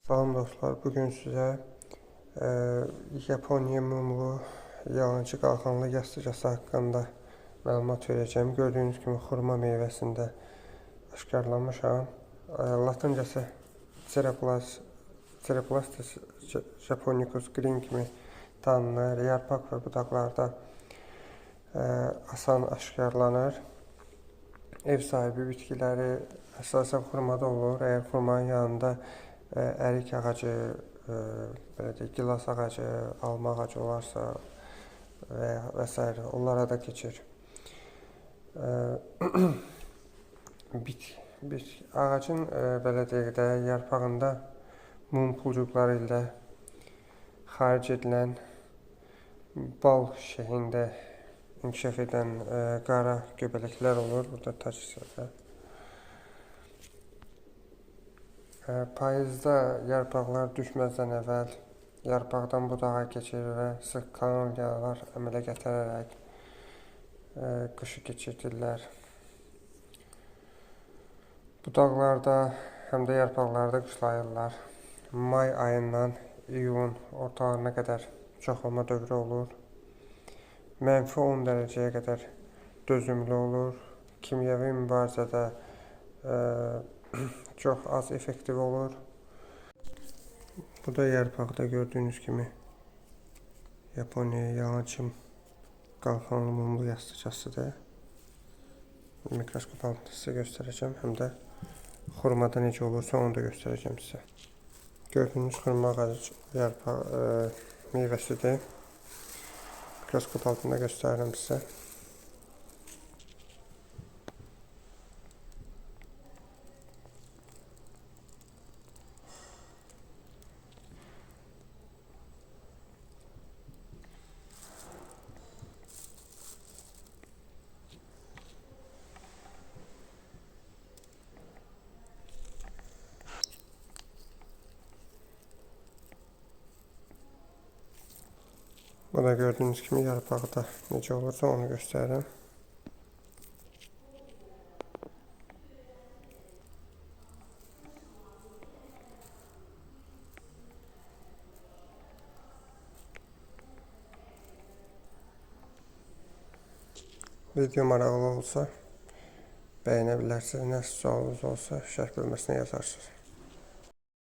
Salam dostlar, bugün sizə Yaponiya mumlu yalancı qalxanlı yastıcası haqqında məlumat verəcəm. Gördüyünüz kimi xurma meyvəsində aşkarlamışam. Latincası Cereoplastis japonicus green kimi tanınır. Yarpaq və budaqlarda asan aşkarlanır. Ev sahibi bitkiləri əsasən xurmada olur. Əgər xurmanın yanında ərik ağacı, belə deyək, gilas ağacı, alma ağacı olarsa və s. onlara da keçir. Ağacın belə deyək də yarpağında mum pulcuqları ilə xaric edilən bal şəklində inkişaf edən qara göbələklər olur. Burada tac hissədə. Payızda yarpaqlar düşməzdən əvvəl yarpaqdan budağa keçir və sıx koloniyalar əmələ gətirərək qışı keçirdirlər. Budaqlarda həm də yarpaqlarda qışlayırlar. May ayından iyun ortalarına qədər çoxalma dövrü olur. -10 dərəcəyə qədər dözümlü olur. Kimyəvi mübarizədə çox az effektiv olur. Bu da yarpaqda gördüyünüz kimi Yaponiya yalancı qalxanlı mumlu yastıcasıdır. Mikroskop altında sizə göstərəcəm. Həm də xurmada necə olursa onu da göstərəcəm sizə. Gördüyünüz xurma ağacı meyvəsidir. Mikroskop altında göstərirəm sizə. Bu da gördüyünüz kimi yarpaqda necə olursa onu göstərirəm. Video maraqlı olsa bəyənə bilərsiniz. Nə sualınız olsa şərh bölməsinə yazarsınız.